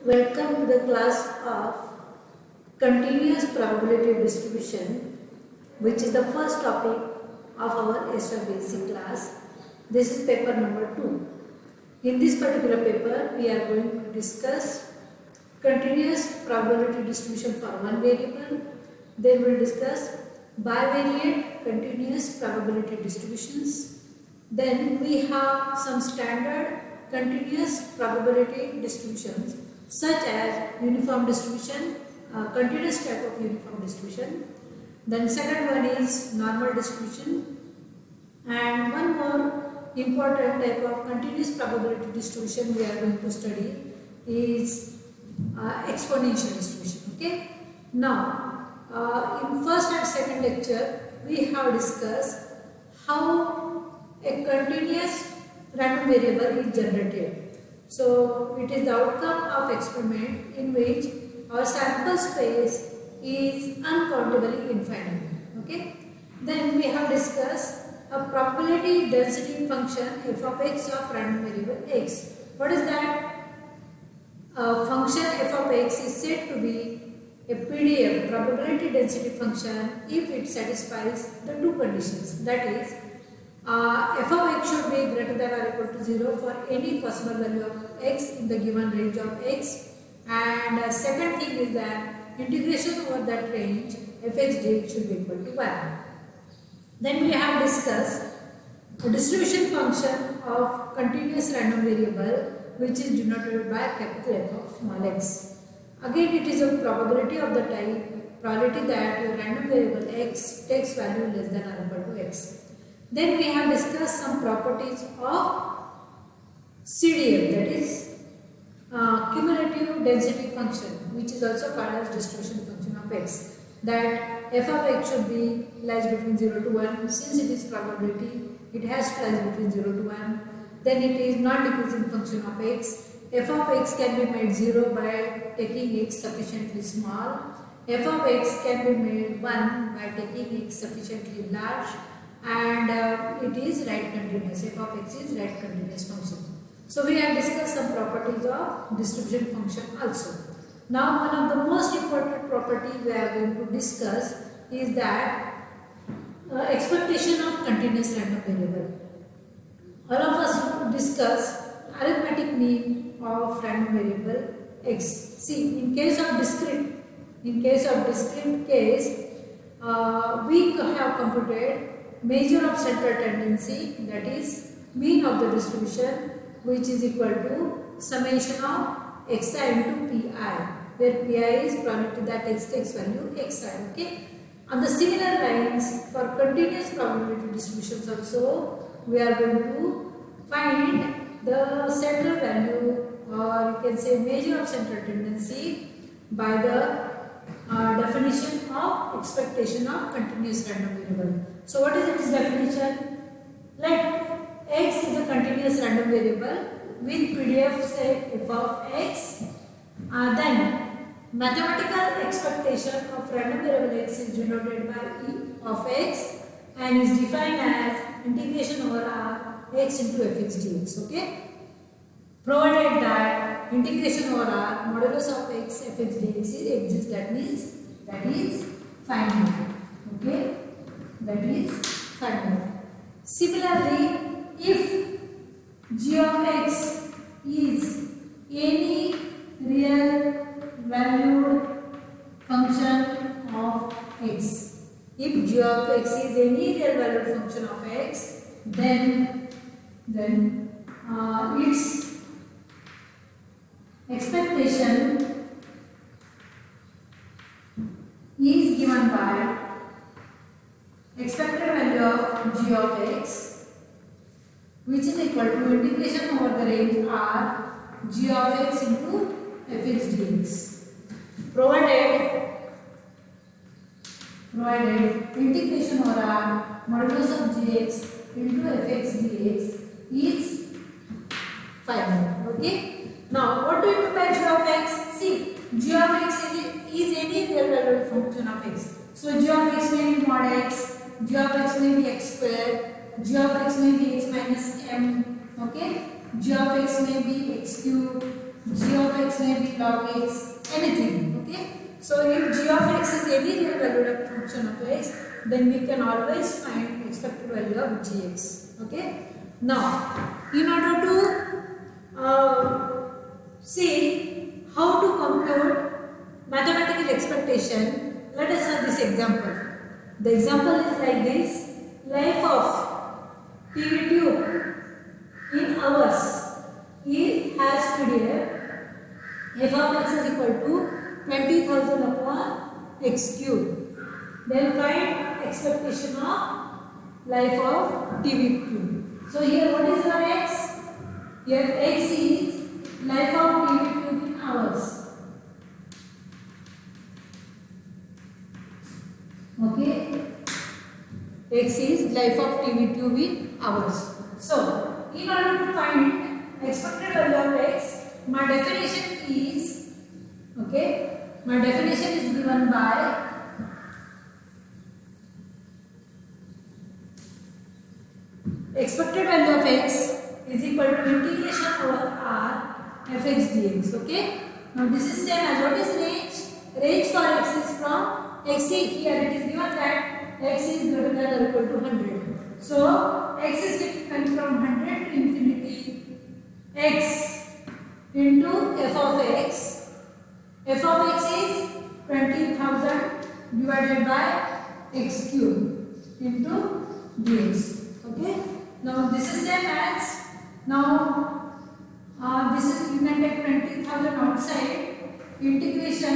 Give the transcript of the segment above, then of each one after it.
Welcome to the class of continuous probability distribution, which is the first topic of our SR basic class. This is paper number 2. In this particular paper, we are going to discuss continuous probability distribution for one variable. Then we will discuss bivariate continuous probability distributions. Then we have some standard continuous probability distributions such as uniform distribution, continuous type of uniform distribution. Then second one is normal distribution, and one more important type of continuous probability distribution we are going to study is exponential distribution. Okay. Now, in first and second lecture, we have discussed how a continuous random variable is generated. So, it is the outcome of experiment in which our sample space is uncountably infinite. Okay. Then we have discussed a probability density function f of x of random variable x. What is that? A function f of x is said to be a PDF, probability density function, if it satisfies the two conditions. That is, f of x should be greater than or equal to 0 for any possible value of x in the given range of x, and second thing is that integration over that range fx dx should be equal to 1. Then we have discussed a distribution function of continuous random variable which is denoted by capital F of small x. Again, it is a probability of the type probability that your random variable x takes value less than or equal to x. Then we have discussed some properties of CDF, that is cumulative density function, which is also called as distribution function of x. That f of x should be lies between 0 to 1. Since it is probability, it has to lie between 0 to 1. Then it is non-decreasing function of x. F of x can be made 0 by taking x sufficiently small. F of x can be made 1 by taking x sufficiently large. And it is right continuous. F of x is right continuous function. So we have discussed some properties of distribution function also. Now one of the most important properties we are going to discuss is that expectation of continuous random variable. All of us discuss arithmetic mean of random variable x. See, in case of discrete case, we have computed measure of central tendency, that is mean of the distribution, which is equal to summation of xi into pi, where pi is probability that x takes value xi. Okay. On the similar lines, for continuous probability distributions also, we are going to find the central value, or you can say measure of central tendency, by the definition of expectation of continuous random variable. So what is its definition? Let x is a continuous random variable with PDF say f of x. Then mathematical expectation of random variable x is denoted by e of x and is defined as integration over r x into fx dx. Okay. Provided that integration over r modulus of x fx dx exists, that means that is finite. Okay. That is finite. Similarly, if g of x is any real valued function of x, if g of x is any real valued function of x, then its expectation is given by expected value of g of x, which is equal to integration over the range r g of x into fx dx. Provided integration over r modulus of gx into fx dx is finite. Okay. Now, what do you mean by g of x? See, g of x is any real valued function of x. So, g of x may be mod x, g of x may be x square, g of x may be x minus m, okay, g of x may be x cube, G of x may be log x, anything. Okay. So if g of x is any real valued function of x, then we can always find expected value of gx. Okay. Now, in order to see how to compute mathematical expectation, let us have this example. The example is like this: life of TV tube in hours. It has PDF. F of x is equal to 20,000 upon x cube. Then find expectation of life of TV tube. So here what is your x? Your x is life of TV tube in hours. Okay. X is life of TV tube in hours. So in order to find expected value of x, my definition is, okay, my definition is given by expected value of x is equal to integration over r fx dx. Okay. Now this is same as what is range? Range for x is from x. Here it is given that x is greater than or equal to 100. So x is taken from 100 to infinity. X into f of x. F of x is 20,000 divided by x cube into dx. Okay. Now this is same as, now this is, you can take 20,000 outside, integration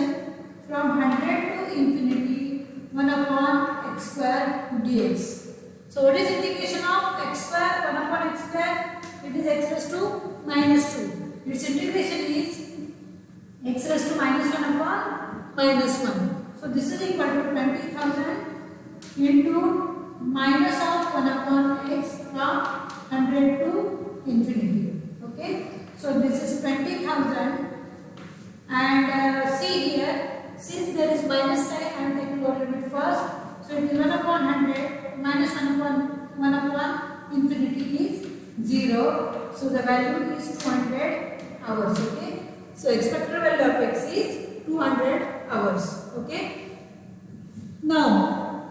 from 100 to infinity 1 upon x square dx. So what is integration of x square 1 upon x square? It is x raised to minus 2. Its integration is x raised to minus 1 upon minus 1. So this is equal to 20,000 into minus of 1 upon x from 100 to infinity. Okay. So this is 20,000, and see here, since there is minus sign, I am taking a little bit first. So it is 1 upon 100 minus 1 upon infinity is 0. So the value is 200 hours. Okay. So expected value of x is 200 hours. Okay. Now,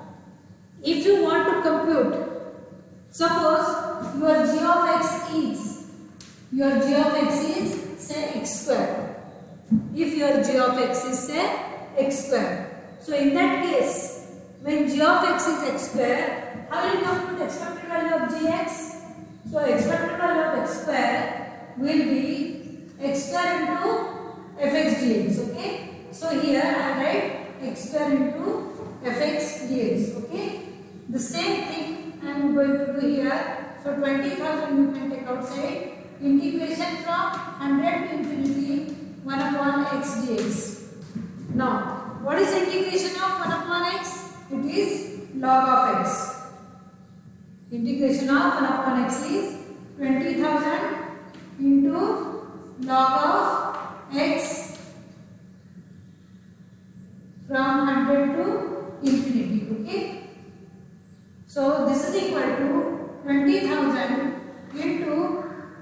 if you want to compute, suppose your g of x is say x square. If your g of x is say x square, so in that case, when g of x is x square, how will you compute expected value of gx? So expected value of x square will be x square into fx dx. Okay. So here I write x square into fx dx. Okay. The same thing I am going to do here. So 20,000 you can take outside. Integration from 100 to infinity 1 upon x dx. Now, what is integration of 1 upon x? It is log of x. Integration of 1 upon x is 20,000 into log of x from 100 to infinity. Okay. So this is equal to 20,000 into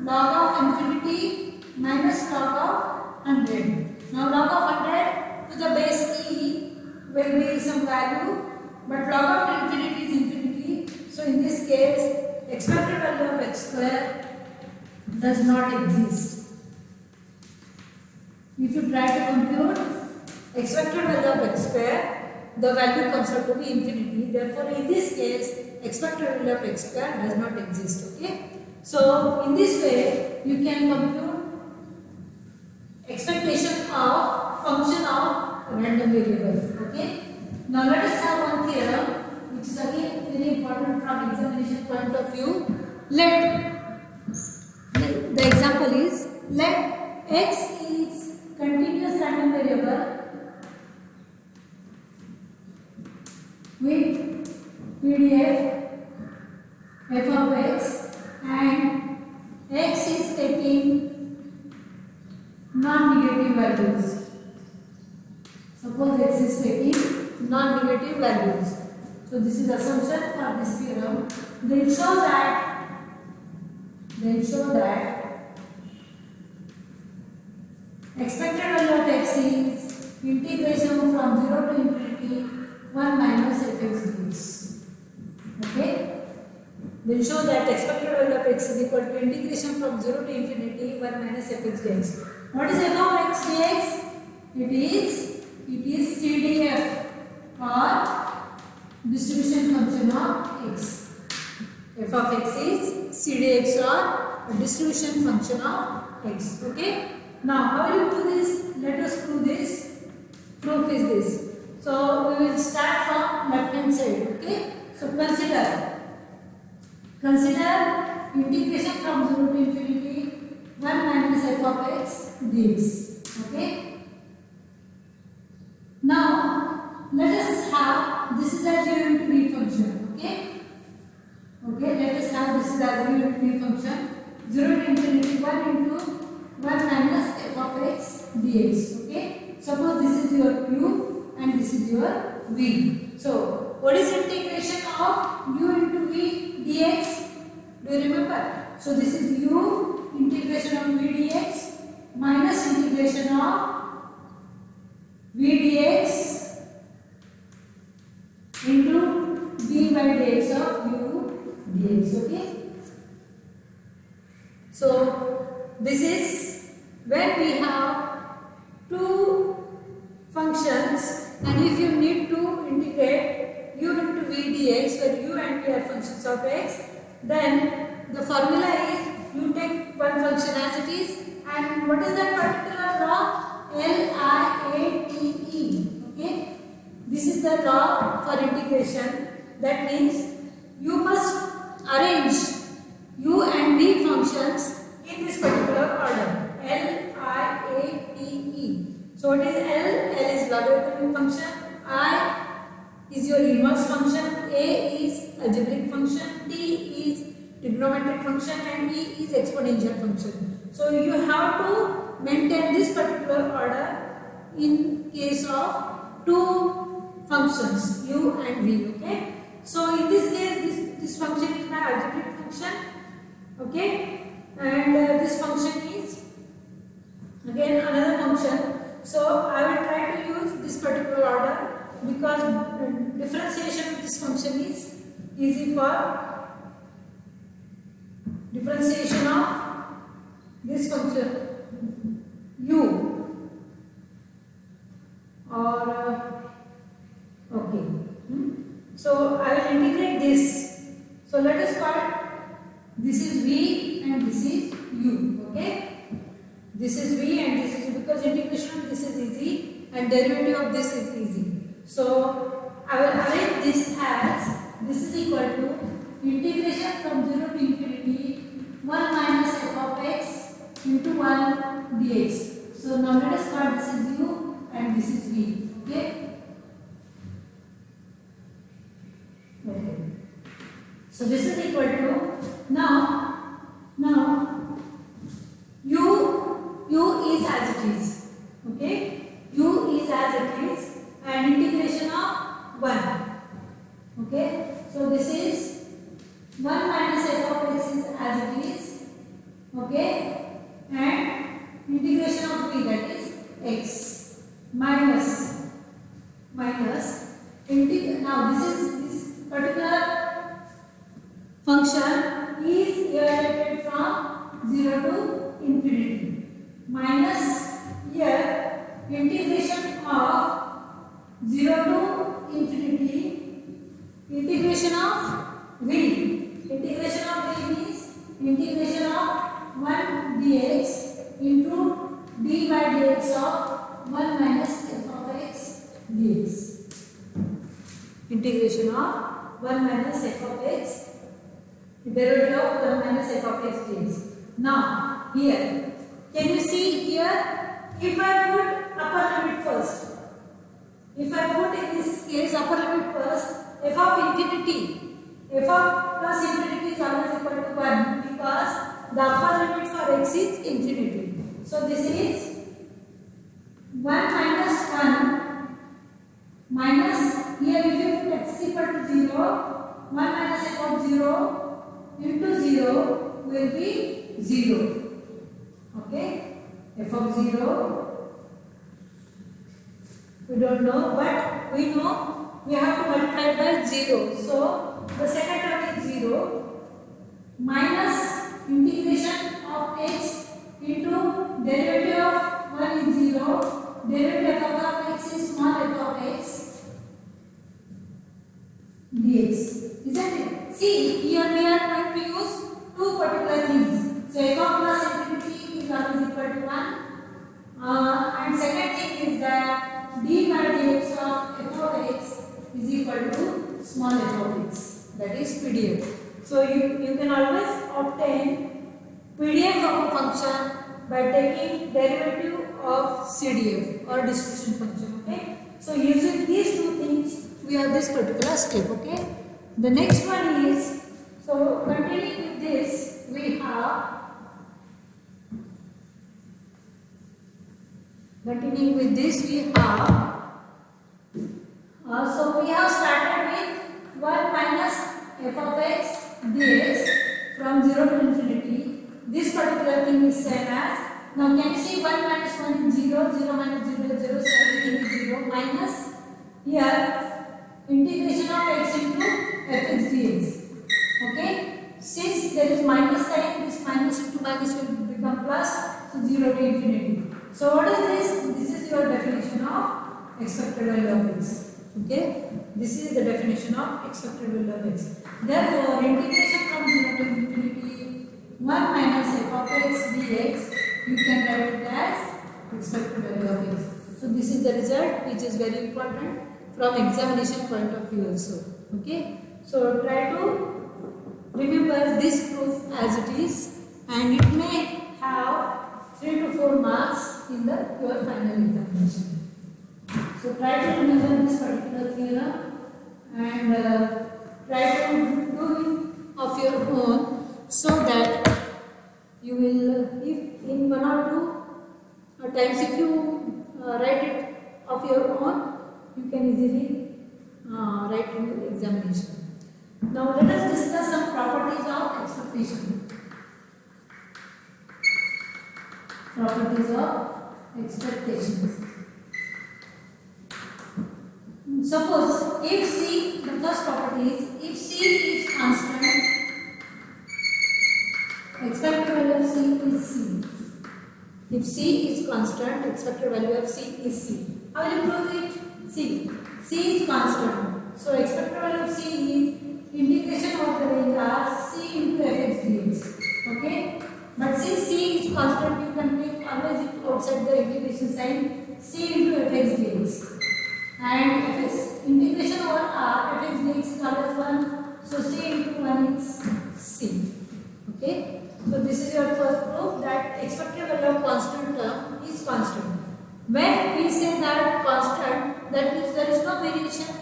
log of infinity minus log of 100. Now log of 100 to the base e will be some value, but log of infinity is infinity. So in this case, expected value of x square does not exist. If you try to compute expected value of x square, the value comes out to be infinity. Therefore, in this case, expected value of x square does not exist. Okay. So in this way, you can compute expectation of function of random variable. Okay. Now let us have one theorem which is again very important from examination point of view. Let the example is, let x is continuous random variable with PDF f of x, and x is taking non-negative values. Suppose x is taking non-negative values. So this is assumption for this theorem. They show that expected value of x is integration from 0 to infinity 1 minus fx dx. Okay? Then show that expected value of x is equal to integration from 0 to infinity 1 minus fx dx. What is f of x dx? It is CDF or distribution function of x. F of x is CDX or distribution function of x. Okay? Now, how will you do this? Let us do this. Proof is this. So, we will start from left hand side. Okay? So, consider integration from 0 to infinity 1 minus f of x dx. Okay? Now, let us have this is a 0 into v function. Okay? Okay, let us have this is a 0 into v function. 0 to infinity 1 into 1 minus f of x dx. Okay? Suppose this is your u and this is your v. So, what is integration of u into v dx? Do you remember? So, this is u integration of v dx minus integration of v dx into d by dx of u dx. Okay? So, this is when we have two functions and if you need to integrate u into v dx where u and v are functions of x, then the formula is you take one function as it is and what is that particular law? LIATE. Okay? This is the law for integration. That means you must arrange u and v functions in this particular order. LIATE. So what is L? L is logarithmic function. I is your inverse function. A is algebraic function. T is trigonometric function and E is exponential function. So you have to maintain this particular order in case of two functions u and v. Okay? So in this case this function is my algebraic function. Okay? And this function is again another function. So I will try to use this particular order because differentiation of this function is easy for differentiation of this function u or okay. So I will integrate this. So let us start. This is v and this is u. Okay. This is v and this is u because integration of this is easy and derivative of this is easy. So I will arrange this as this is equal to integration from 0 to infinity 1 minus f of x into 1 dx. So now let us start. This is u and this is v. Okay. Okay. So this is equal to now u is as it is. Okay. U is as it is and integration of 1. Okay. So this is 1 minus f of x is as it is. Okay. And integration of v, that is x minus now this particular function is evaluated from 0 to infinity minus here integration of 0 to infinity integration of v. Integration of v means integration of 1 dx into d by dx of 1 minus f of x dx. Integration of 1 minus f of x, derivative of 1 minus f of x dx. Now, here, can you see here, if I put upper limit first, if I put in this case upper limit first, f of infinity, f of plus infinity is always equal to 1 because the upper limit for x is infinity. So, this is 1 minus 1 minus here if you put x is equal to 0, 1 minus f of 0 into 0 will be 0. Okay, f of 0 We don't know, but we know we have to multiply by 0. So the second term is 0 minus integration of x into derivative of 1 is 0, derivative of x is small f of x dx. Isn't it? See, here we are going to use two particular things. So f of plus infinity is always equal to 1. And second thing is that d by dx of f of x is equal to small f of x, that is PDF. So you can always obtain PDF of a function by taking derivative of CDF or distribution function. Okay. So using these two things we have this particular step. Okay. The next one is, so continuing with this we have. Continuing with this, we have, so we have started with 1 minus f of x dx from 0 to infinity. This particular thing is same as, now can you see 1 minus 1 is 0, 0 minus 0 is 0, so everything is 0, minus here integration of x into fx dx. Okay, since there is minus sign, this minus into minus will become plus, so 0 to infinity. So what is this? This is your definition of expected value of x. Okay, this is the definition of expected value of x. Therefore, integration from 0 to infinity 1 minus f of x dx, you can write it as expected value of x. So this is the result which is very important from examination point of view also. Okay, so try to remember this proof as it is, and it may have 3 to 4 marks in your final examination. So try to remember this particular theorem and try to do it of your own, so that you will, if in 1 or 2 times if you write it of your own, you can easily write in the examination. Now let us discuss some properties of expectation. Properties of expectations. Suppose if C, the first property is, if C is constant, expected value of C is C. If C is constant, expected value of C is C. How will you prove it? C. C is constant. So expected value of C is integration of the range R C into fx dx. Okay? But since C is constant, you can take always outside the integration sign C into fx dx. And fx integration over R, fx dx is always 1. So C into 1 is C. Okay? So this is your first proof that expected value of constant term is constant. When we say that constant, that means there is no variation.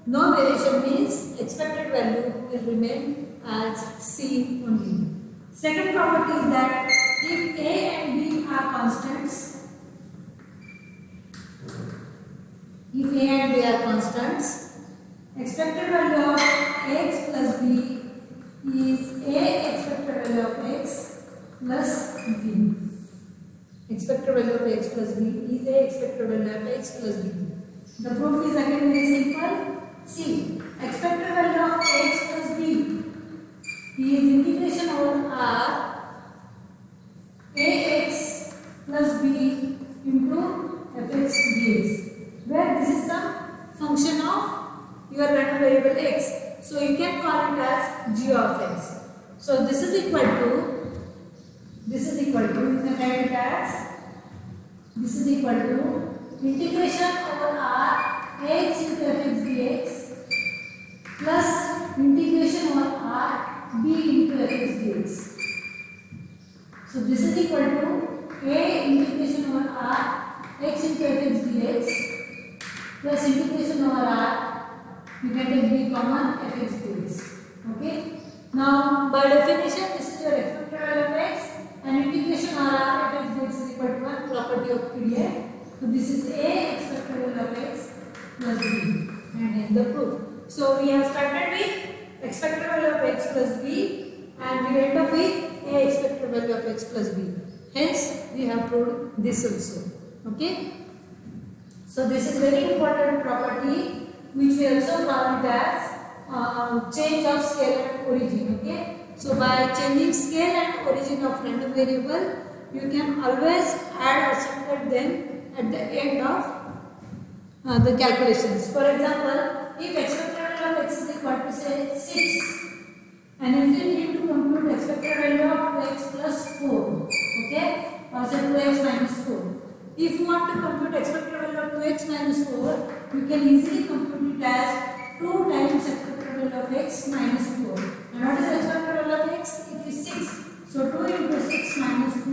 No variation means expected value will remain as C only. Second property is that if A and B are constants, if A and B are constants, expected value of x plus b is A expected value of x plus b. Expected value of x plus b is A expected value of x plus b. The proof is again very simple. See, expected value of x plus b is integration over R ax plus b into fx dx, where this is the function of your random variable x. So you can call it as g of x. So this is equal to, you can write it as, this is equal to integration over R x into fx dx plus integration over R b into fx dx. So this is equal to A integration over R x into fx dx plus integration over R, you can take b common fx dx. Okay. Now by definition this is your expected value of x, and integration over R fx dx is equal to 1, property of PDF. So this is A expected value of x plus b, and hence the proof. So we have started with expected value of x plus b, and we end up with A expected value of x plus b. Hence we have proved this also. Okay. So this is very important property which we also call it as change of scale and origin. Okay. So by changing scale and origin of random variable, you can always add or subtract them at the end of the calculations. For example, if expected value of x is equal to say 6, and if you need to compute expected value of 2x plus 4, okay, or say 2x minus 4. If you want to compute expected value of 2x minus 4, you can easily compute it as 2 times expected value of x minus 4. And what is expected value of x? It is 6. So 2 into 6 minus 4,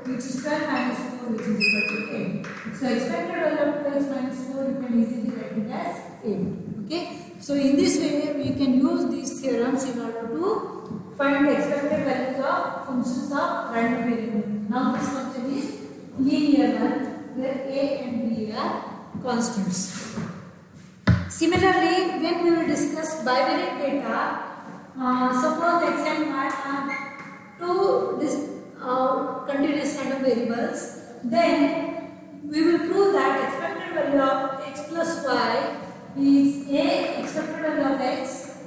which is 12 minus 4, which is equal to 8. So expected value of 2x minus 4, you can easily write it as 8. Okay. So in this way, we can use these theorems in order to find the expected values of functions of random variable. Now this function is linear one, where a and b are constants. Similarly, when we will discuss bivariate data, suppose x and y are two continuous random variables, then we will prove that expected value of x plus y is a expected value of x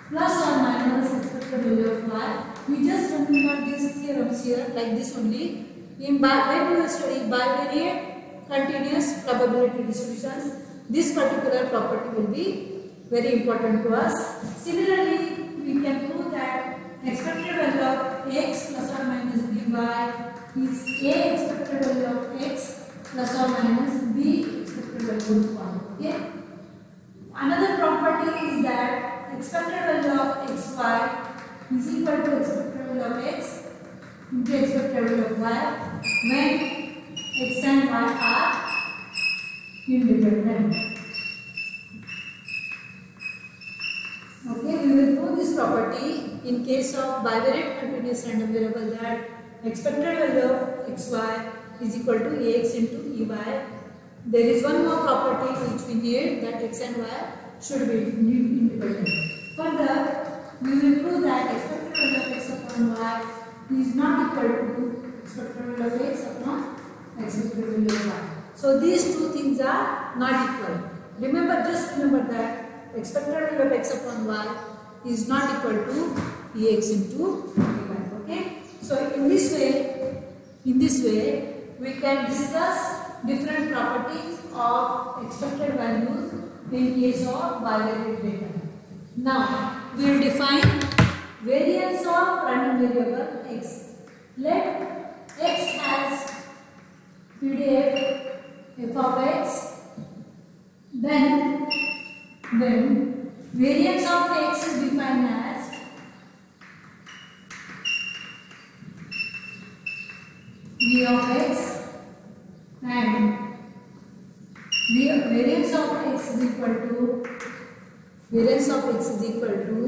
plus or minus expected value of y. We just remember these theorems here like this only. When we will study bivariate continuous probability distributions, this particular property will be very important to us. Similarly, we can prove that expected value of x plus or minus by is a expected value of x plus or minus b expected value of y. Okay. Another property is that expected value of xy is equal to expected value of x into expected value of y when x and y are independent. Okay, we will prove this property in case of bivariate continuous random variable that expected value of xy is equal to ax into ey. There is one more property which we need, that x and y should be independent. Further, we will prove that expected value of x upon y is not equal to expected value of x upon expected value of y. So these two things are not equal. Just remember that expected value of x upon y is not equal to ax into ey. Okay. So in this way, we can discuss different properties of expected values in case of bivariate data. Now, we will define variance of random variable x. Let x has PDF f of x, then variance of x is defined as v of x, and variance of x is equal to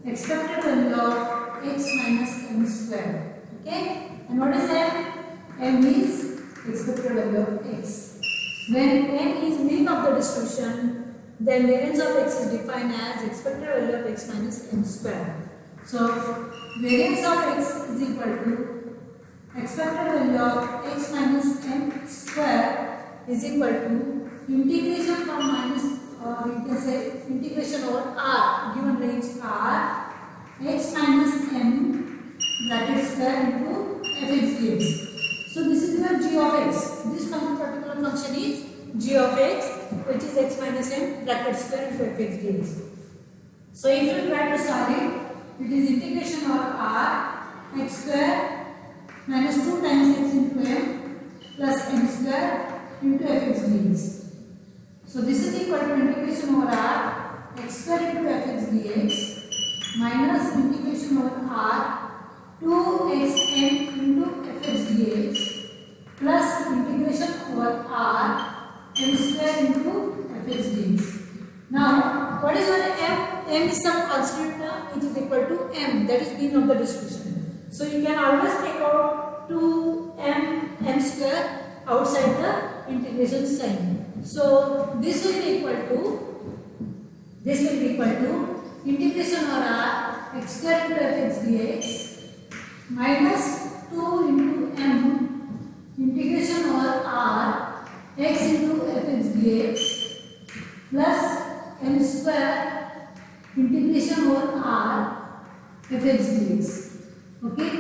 expected value of x minus m square. Okay, and what is m? M is expected value of x. When m is mean of the distribution, then variance of x is defined as expected value of x minus m square. So variance of x is equal to expected value of x minus m square is equal to integration from minus, you can say integration over r, given range r, x minus m bracket square into fx dx. So this is your g of x. This particular function is g of x, which is x minus m bracket square into fx dx. So if you try to solve it, it is integration over r x square minus 2 times x into m plus m square into fx dx. So this is equal to integration over r x square into fx dx minus integration over r 2xm into fx dx plus integration over r m square into fx dx. Now, what is our m? M is some constant term which is equal to m, that is mean of the distribution. So you can always take out 2m square outside the integration sign. So this will be equal to integration over r x square into fx dx minus 2 into m integration over r x into fx plus n square integration over r fx dx. Okay,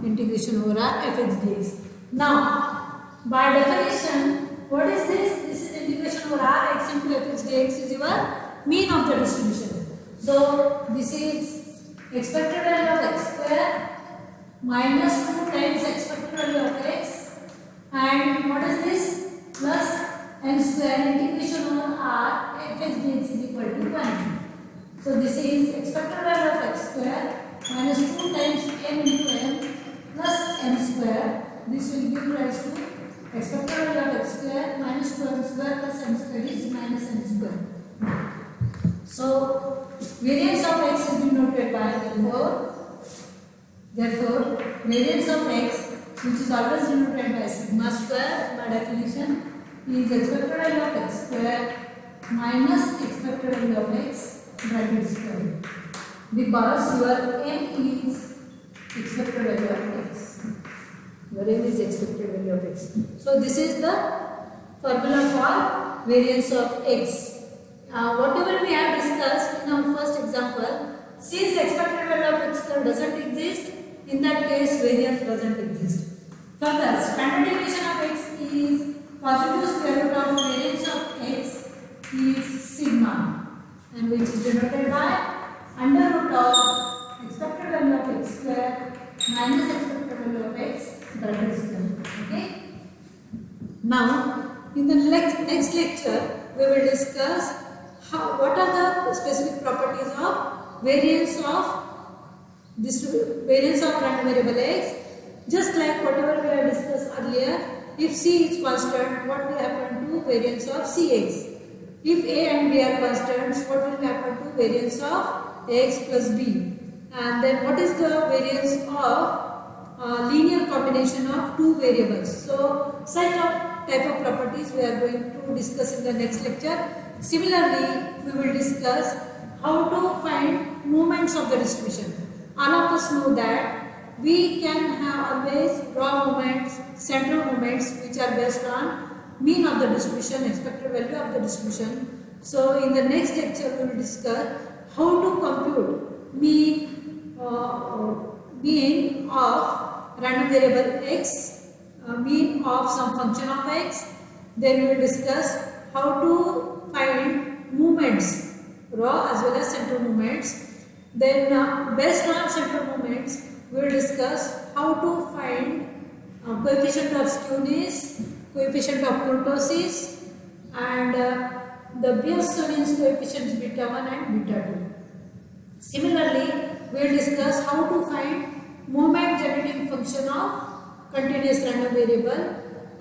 integration over r fx dx. Now by definition, what is this? This is integration over r x into fx dx is your mean of the distribution. So this is expected value of x square minus 2 times expected value of x, and what is this? Plus n square integration over r fx dx is equal to 1. So this is expected value of x square minus 2 times n into n plus n square. This will give rise to expected value of x square minus 2n square plus n square is minus n square. So variance of x is denoted by therefore variance of x, which is always denoted by sigma square by definition, is expected value of x square minus expected value of x bracket square, because your m is expected value of x. Your m is expected value of x. So this is the formula for variance of x. Whatever we have discussed in our first example, since expected value of x doesn't exist, in that case variance doesn't exist. Further, standard deviation of x is positive square root of variance of x is sigma, and which is denoted by under root of expected value of x square minus expected value of x bracket square. Okay. Now, in the next lecture, we will discuss what are the specific properties of variance of random variable x. Just like whatever we have discussed earlier, if c is constant, what will happen to variance of cx? If a and b are constants, what will happen to variance of x plus b? And then what is the variance of linear combination of two variables? So such type of properties we are going to discuss in the next lecture. Similarly, we will discuss how to find moments of the distribution. All of us know that we can have always raw moments, central moments, which are based on mean of the distribution, expected value of the distribution. So in the next lecture, we will discuss how to compute mean of random variable x, mean of some function of x. Then we will discuss how to find moments, raw as well as central moments. Then based on central moments, we will discuss how to find coefficient of skewness, coefficient of kurtosis, and the Beer-Stearns coefficients beta 1 and beta 2. Similarly, we will discuss how to find moment generating function of continuous random variable,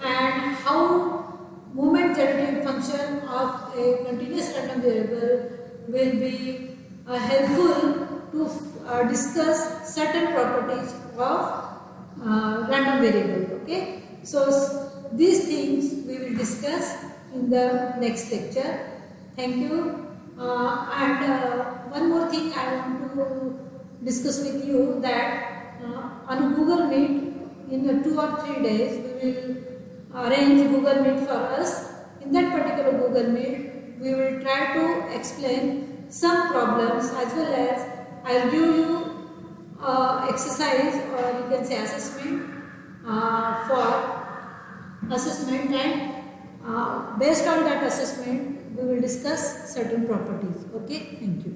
and how moment generating function of a continuous random variable will be helpful to discuss certain properties of random variable. Okay, so these things we will discuss in the next lecture. Thank you. And one more thing I want to discuss with you, that on Google Meet in 2 or 3 days we will arrange Google Meet for us. In that particular Google Meet, we will try to explain some problems, as well as I will give you exercise, or you can say assessment, for assessment, and based on that assessment we will discuss certain properties. Okay, thank you.